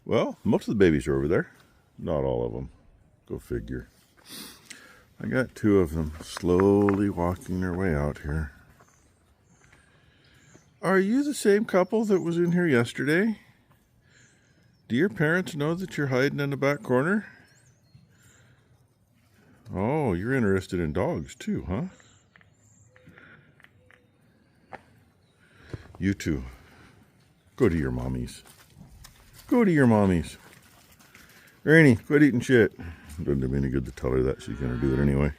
Well, most of the babies are over there. Not all of them. Go figure. I got two of them slowly walking their way out here. Are you the same couple that was in here yesterday? Do your parents know that you're hiding in the back corner? Oh, you're interested in dogs too, huh? You two. Go to your mommies. Go to your mommies. Granny, quit eating shit. Doesn't do me any good to tell her that. She's going to do it anyway.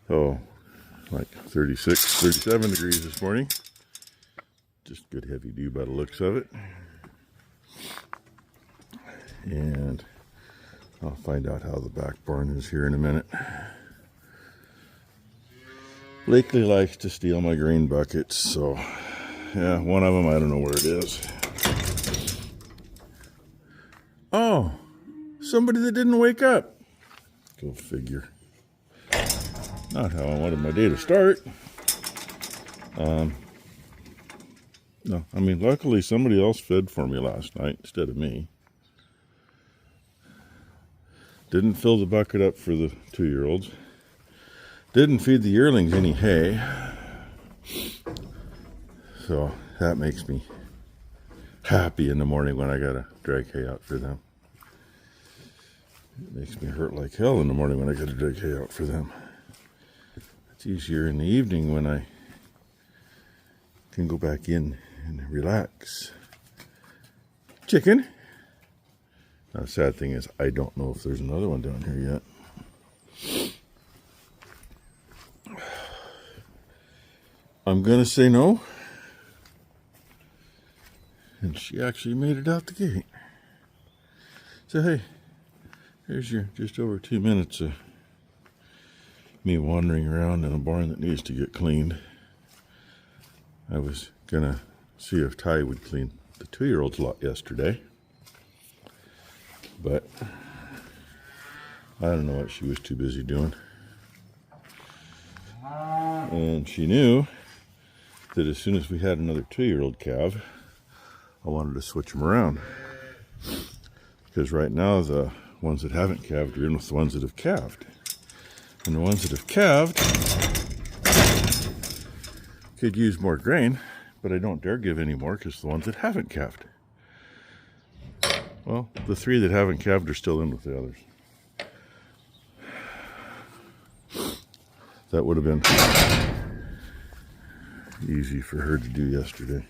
Oh, like 36, 37 degrees this morning. Just good heavy dew by the looks of it. And I'll find out how the back barn is here in a minute. Blakely likes to steal my grain buckets, so yeah, one of them, I don't know where it is. Oh, somebody that didn't wake up. Go figure. Not how I wanted my day to start. No, I mean, luckily somebody else fed for me last night instead of me. Didn't fill the bucket up for the 2-year-olds. Didn't feed the yearlings any hay. So that makes me happy in the morning when I gotta drag hay out for them. It makes me hurt like hell in the morning when I gotta drag hay out for them. It's easier in the evening when I can go back in and relax. Chicken. Now, the sad thing is I don't know if there's another one down here yet. I'm gonna say no. And she actually made it out the gate. So hey, here's your just over 2 minutes of me wandering around in a barn that needs to get cleaned. I was gonna see if Ty would clean the 2-year-old's lot yesterday, but I don't know what she was too busy doing. And she knew that as soon as we had another 2-year-old calf, I wanted to switch them around. Because right now the ones that haven't calved are in with the ones that have calved. And the ones that have calved could use more grain, but I don't dare give any more because the ones that haven't calved. Well, the 3 that haven't calved are still in with the others. That would have been easy for her to do yesterday.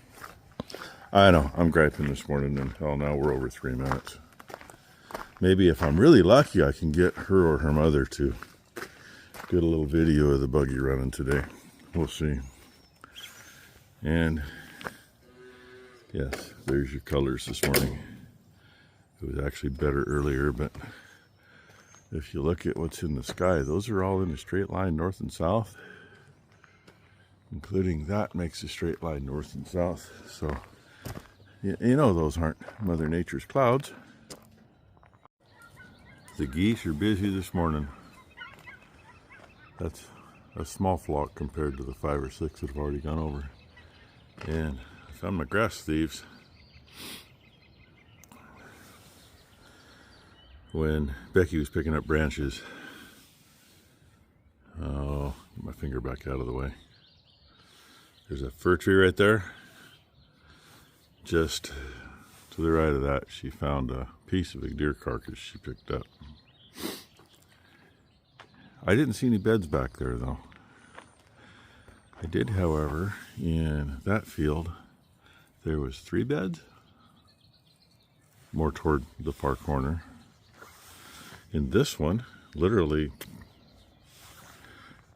I know, I'm griping this morning, and hell, now we're over 3 minutes. Maybe if I'm really lucky, I can get her or her mother to get a little video of the buggy running today. We'll see. And yes, there's your colors this morning. It was actually better earlier, but if you look at what's in the sky, those are all in a straight line north and south. Including that makes a straight line north and south. So, you know those aren't Mother Nature's clouds. The geese are busy this morning. That's a small flock compared to the 5 or 6 that have already gone over. And I found my grass thieves. When Becky was picking up branches. Oh, get my finger back out of the way. There's a fir tree right there. Just to the right of that, she found a piece of a deer carcass she picked up. I didn't see any beds back there though. I did, however, in that field, there was 3 beds, more toward the far corner. In this one, literally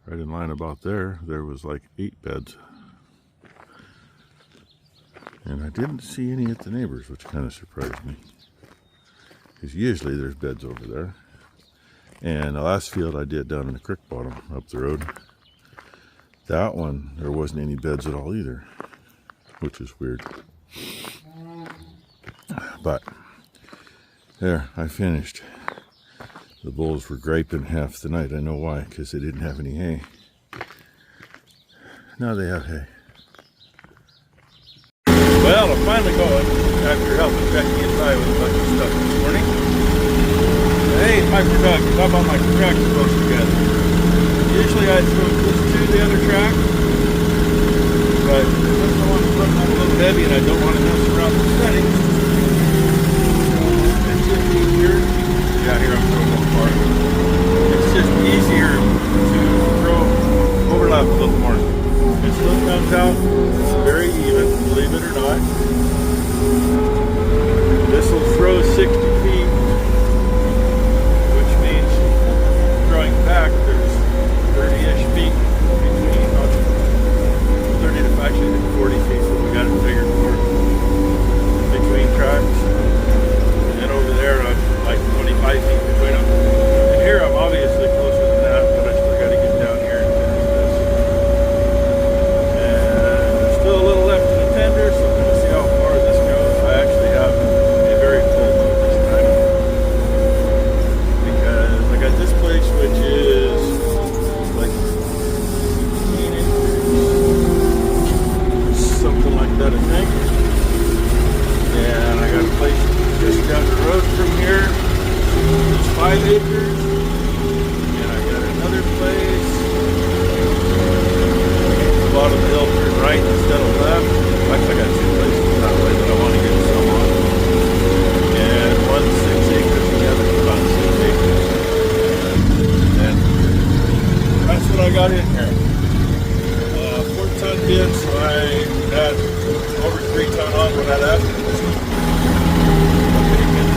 right in line about there, there was like 8 beds. And I didn't see any at the neighbors, which kind of surprised me. Because usually there's beds over there. And the last field I did down in the creek bottom up the road, that one, there wasn't any beds at all either, which is weird. But there, I finished. The bulls were griping half the night. I know why, because they didn't have any hay. Now they have hay. Well, I'm finally going. helping Becky and Ty with a bunch of stuff this morning. Hey, Piper Doug, up on my track supposed together. Usually I throw this to the other track, but since I want to put them a little heavy and I don't want to mess around with settings, it's just easier. Yeah, here I'm throwing one part. It's just easier to throw overlap a little more. It still comes out very even, believe it or not. This will throw 60 feet, which means throwing back there's 30-ish feet between, 30 to actually 40 feet, so we got it figured for between tracks. And then over there I'm like 25 feet between them. And here I'm obviously closer than that, but I still got to get down here and finish this. And there's still a little left in the tender, so I'm going to see how far this goes. I actually have a very full load this time, because I got this place which is like 18 inches, something like that I think. And I got a place just down the road from here, it's 5 acres. And I got another place, bottom of the hill, turn right instead of left. Actually, I got 2 places that way that I want to get some on. And one's 6 acres, and the other's about 6 acres. And that's what I got in here. 4-ton bid, so I had over 3-ton on when I left.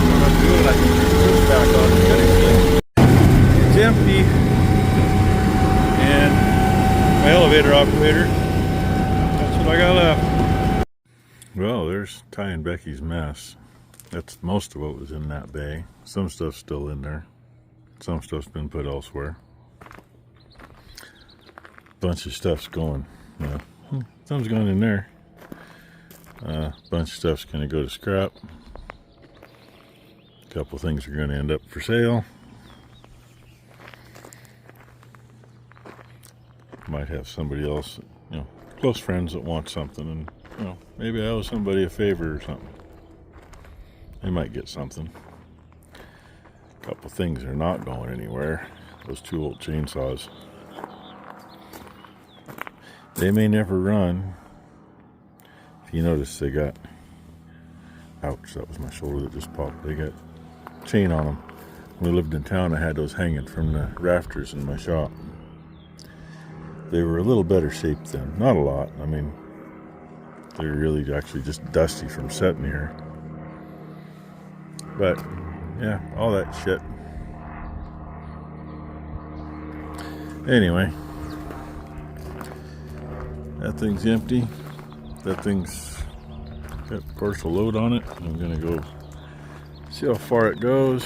What I'm doing, I can put this back on the finish. It's empty. And my elevator operator, that's what I got left. Well, there's Ty and Becky's mess. That's most of what was in that bay. Some stuff's still in there. Some stuff's been put elsewhere. Bunch of stuff's going, some's going in there. Bunch of stuff's gonna go to scrap. A couple things are gonna end up for sale. Might have somebody else, close friends that want something, and maybe I owe somebody a favor or something. They might get something. A couple things are not going anywhere. Those 2 old chainsaws. They may never run. If you notice, they got, ouch, that was my shoulder that just popped. They got chain on them. When we lived in town, I had those hanging from the rafters in my shop. They were a little better shaped then. Not a lot. I mean, they're really actually just dusty from sitting here. But, yeah, all that shit. Anyway, that thing's empty. That thing's got a partial load on it. I'm gonna go see how far it goes.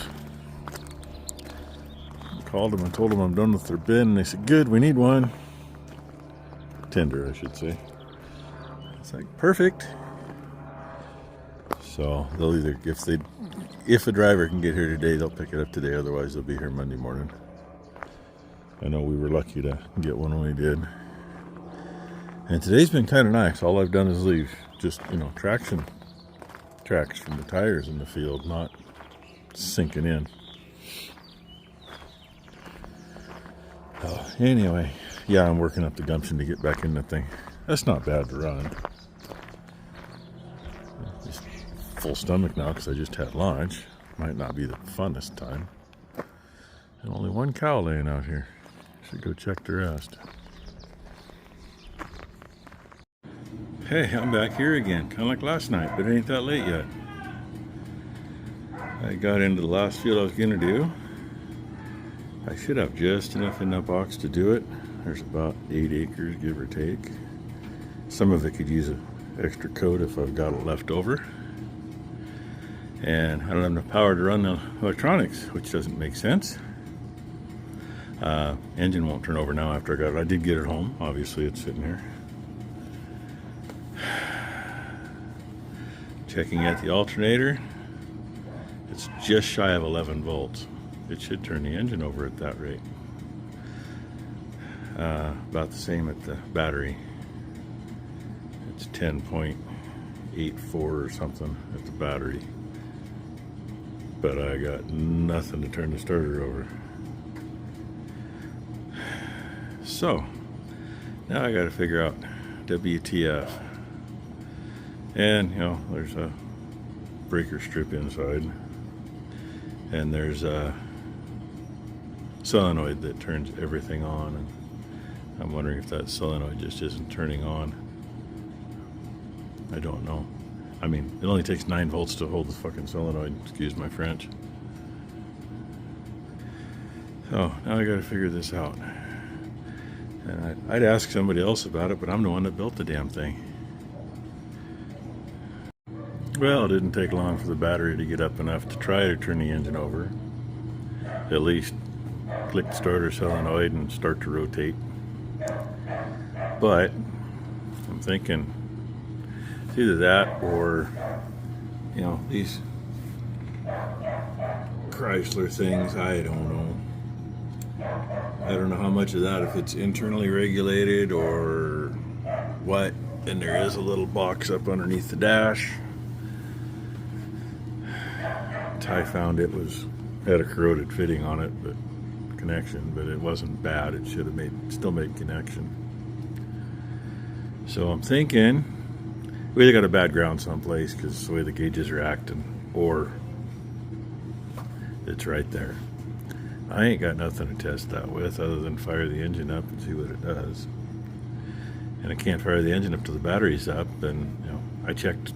I called them and told them I'm done with their bin, and they said, good, we need one. Tender, I should say. It's like, perfect. So they'll either, if a driver can get here today, they'll pick it up today. Otherwise, they'll be here Monday morning. I know we were lucky to get one when we did. And today's been kind of nice. All I've done is leave just, traction tracks from the tires in the field, not sinking in. Anyway, yeah, I'm working up the gumption to get back in the thing. That's not bad to run. Just full stomach now because I just had lunch. Might not be the funnest time. And only 1 cow laying out here. Should go check the rest. Hey, I'm back here again, kind of like last night, but it ain't that late yet. I got into the last field I was gonna do. I should have just enough in that box to do it. There's about 8 acres, give or take. Some of it could use an extra coat if I've got it left over. And I don't have enough power to run the electronics, which doesn't make sense. Engine won't turn over now after I got it. I did get it home. Obviously, it's sitting here. Checking at the alternator. It's just shy of 11 volts. It should turn the engine over at that rate. About the same at the battery. It's 10.8 8.4 or something at the battery. But I got nothing to turn the starter over. So, now I gotta figure out WTF. And, you know, there's a breaker strip inside. And there's a solenoid that turns everything on. And I'm wondering if that solenoid just isn't turning on. I don't know. I mean, it only takes 9 volts to hold the fucking solenoid, excuse my French. So, now I gotta figure this out. And I'd ask somebody else about it, but I'm the one that built the damn thing. Well, it didn't take long for the battery to get up enough to try to turn the engine over. At least click the starter solenoid and start to rotate. But I'm thinking it's either that or, you know, these Chrysler things, I don't know. I don't know how much of that, if it's internally regulated or what. And there is a little box up underneath the dash. Ty found it had a corroded fitting on it, but connection, but it wasn't bad. It should have still made connection. So I'm thinking we either got a bad ground someplace because the way the gauges are acting, or it's right there. I ain't got nothing to test that with other than fire the engine up and see what it does. And I can't fire the engine up till the battery's up, and you know, I checked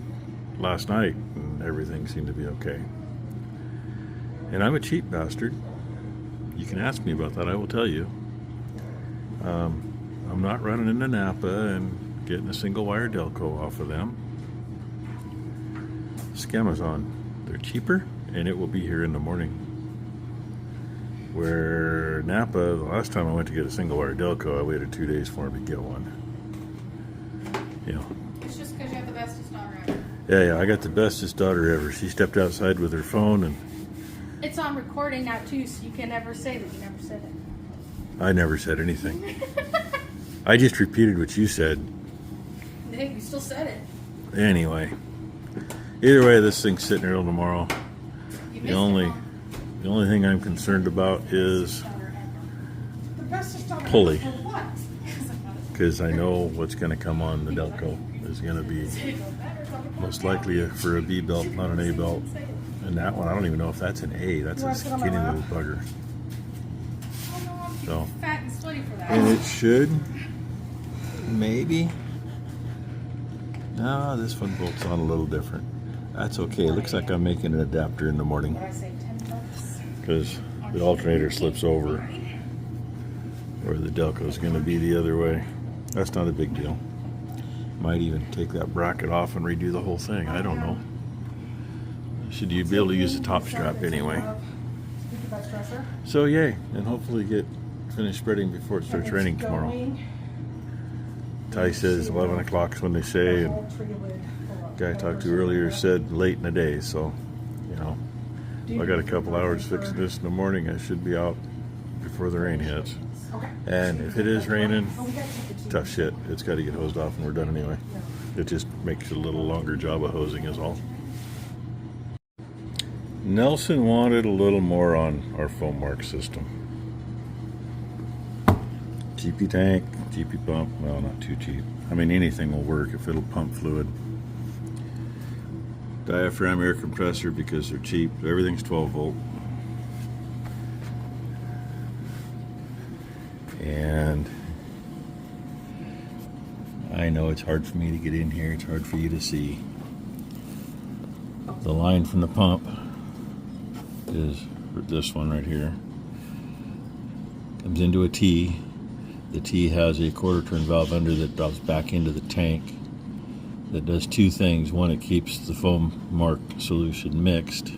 last night and everything seemed to be okay. And I'm a cheap bastard. You can ask me about that, I will tell you. I'm not running into Napa and getting a single wire Delco off of them. Scamazon, they're cheaper and it will be here in the morning. Where Napa, the last time I went to get a single wire Delco, I waited 2 days for him to get one. You know. It's just because you have the bestest daughter ever. Yeah, I got the bestest daughter ever. She stepped outside with her phone and... It's on recording now too, so you can never say that you never said it. I never said anything. I just repeated what you said. Hey, you still said it. Anyway. Either way, this thing's sitting here till tomorrow. The only thing I'm concerned about is pulley. Because I know what's going to come on the Delco is going to be most likely for a B belt, not an A belt. And that one, I don't even know if that's an A. That's a skinny little bugger. So, Fat and sweaty for that. and it should, maybe. No, this one bolts on a little different. That's okay. It looks like I'm making an adapter in the morning. Because the alternator slips over where the Delco is going to be the other way. That's not a big deal. Might even take that bracket off and redo the whole thing. I don't know. Should you be able to use the top strap anyway? So yay, and hopefully get finished spreading before it starts raining tomorrow. Ty says 11 o'clock is when they say, and the guy I talked to earlier said late in the day, so you know, if I got a couple hours fixing this in the morning, I should be out before the rain hits. And if it is raining, tough shit. It's got to get hosed off and we're done anyway. It just makes a little longer job of hosing is all. Nelson wanted a little more on our foam mark system. Cheapy tank, cheapy pump. Well, not too cheap. I mean, anything will work if it'll pump fluid. Diaphragm air compressor because they're cheap. Everything's 12 volt. And I know it's hard for me to get in here. It's hard for you to see. The line from the pump is this one right here. Comes into a T. The T has a quarter turn valve under that drops back into the tank. That does two things. One, it keeps the foam mark solution mixed,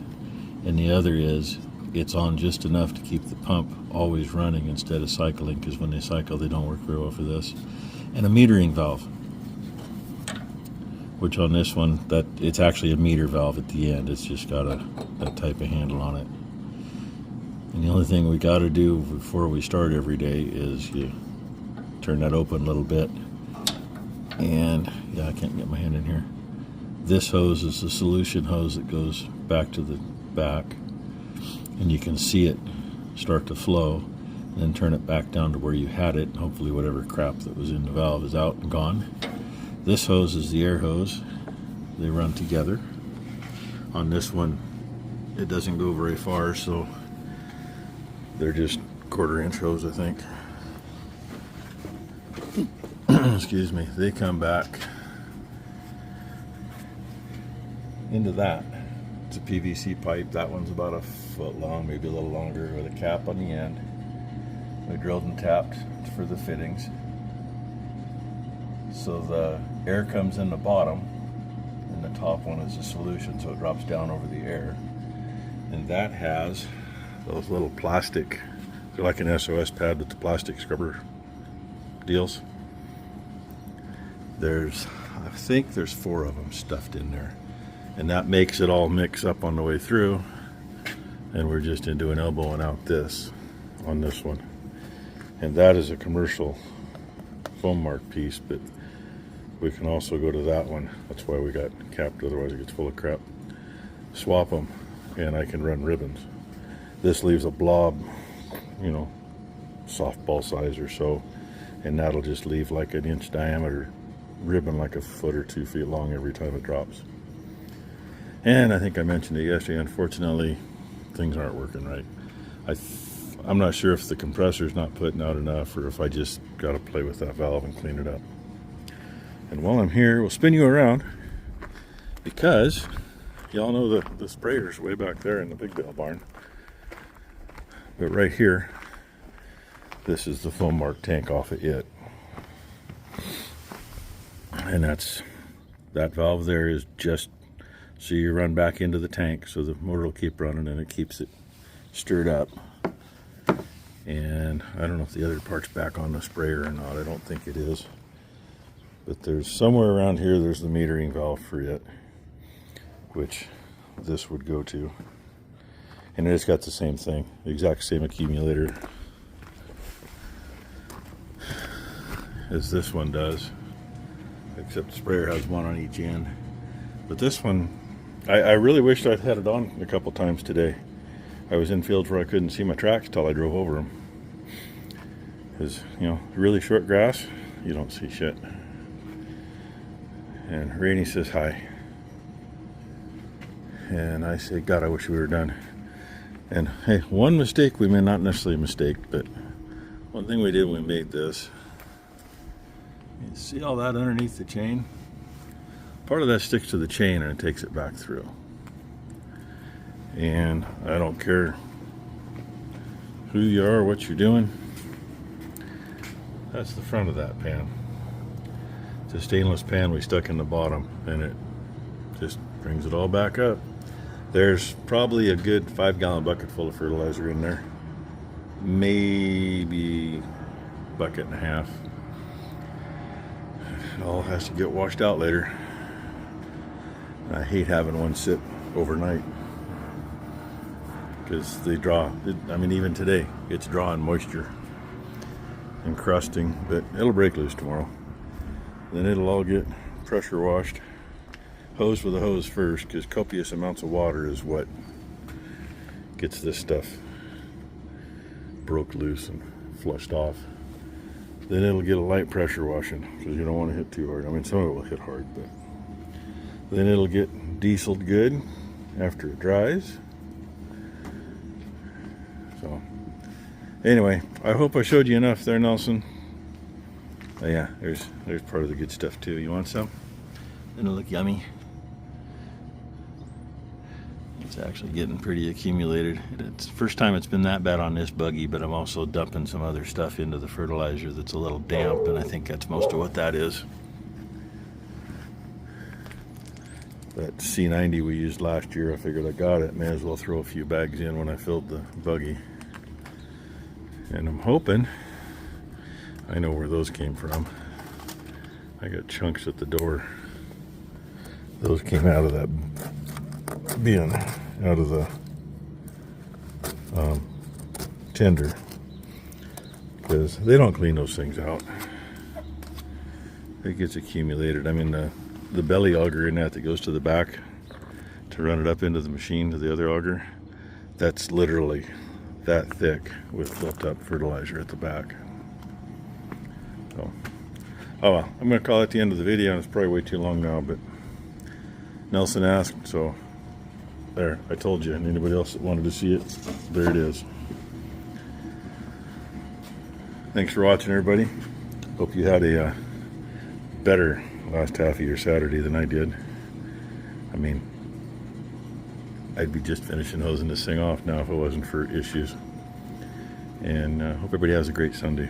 and the other is it's on just enough to keep the pump always running instead of cycling, because when they cycle they don't work very well for this. And a metering valve, which on this one, that it's actually a meter valve at the end. It's just got that type of handle on it. And the only thing we got to do before we start every day is you turn that open a little bit, and yeah, I can't get my hand in here. This hose is the solution hose that goes back to the back, and you can see it start to flow, and then turn it back down to where you had it. Hopefully whatever crap that was in the valve is out and gone. This hose is the air hose. They run together. On this one, it doesn't go very far, so they're just 1/4 inch hose, I think. Excuse me. They come back into that. It's a PVC pipe. That one's about 1 foot long, maybe a little longer, with a cap on the end. We drilled and tapped for the fittings. So the air comes in the bottom, and the top one is the solution, so it drops down over the air. And that has those little plastic, they're like an SOS pad with the plastic scrubber deals. I think there's 4 of them stuffed in there. And that makes it all mix up on the way through. And we're just into an elbowing out this on this one. And that is a commercial foam mark piece, but we can also go to that one. That's why we got capped, otherwise it gets full of crap. Swap them, and I can run ribbons. This leaves a blob, you know, softball size or so, and that'll just leave like an inch diameter ribbon, like 1 foot or 2 feet long every time it drops. And I think I mentioned it yesterday, unfortunately things aren't working right. I'm not sure if the compressor's not putting out enough, or if I just got to play with that valve and clean it up. And while I'm here, we'll spin you around, because y'all know the sprayer's way back there in the big bale barn. But right here, this is the foam mark tank off of it. And that valve there is just so you run back into the tank, so the motor will keep running and it keeps it stirred up. And I don't know if the other part's back on the sprayer or not. I don't think it is. But there's somewhere around here, there's the metering valve for it, which this would go to. And it's got the same thing, the exact same accumulator as this one does, except the sprayer has one on each end. But this one, I really wished I'd had it on a couple times today. I was in fields where I couldn't see my tracks till I drove over them. Because, you know, really short grass, you don't see shit. And Rainey says hi. And I say, God, I wish we were done. And hey, one mistake we made, not necessarily a mistake, but one thing we did when we made this, you see all that underneath the chain? Part of that sticks to the chain and it takes it back through. And I don't care who you are, what you're doing. That's the front of that pan. It's a stainless pan we stuck in the bottom, and it just brings it all back up. There's probably a good 5-gallon bucket full of fertilizer in there. Maybe a bucket and a half. It all has to get washed out later. I hate having one sit overnight, because they draw, I mean, even today, it's drawing moisture and crusting, but it'll break loose tomorrow. Then it'll all get pressure washed. Hose with a hose first, because copious amounts of water is what gets this stuff broke loose and flushed off. Then it'll get a light pressure washing, because you don't want to hit too hard. I mean, some of it will hit hard, but then it'll get dieseled good after it dries. So anyway, I hope I showed you enough there, Nelson. Oh yeah, there's part of the good stuff too. You want some? It'll look yummy. It's actually getting pretty accumulated. It's the first time it's been that bad on this buggy, but I'm also dumping some other stuff into the fertilizer that's a little damp, and I think that's most of what that is. That C90 we used last year, I figured I got it. May as well throw a few bags in when I filled the buggy. And I'm hoping, I know where those came from. I got chunks at the door. Those came out of that bin, out of the tender, because they don't clean those things out. It gets accumulated. I mean, the belly auger in that goes to the back to run it up into the machine to the other auger, that's literally that thick with built up fertilizer at the back. So, oh well, I'm going to call it the end of the video, and it's probably way too long now, but Nelson asked, so there, I told you. And anybody else that wanted to see it, there it is. Thanks for watching, everybody. Hope you had a better last half of your Saturday than I did. I mean, I'd be just finishing hosing this thing off now if it wasn't for issues. And hope everybody has a great Sunday.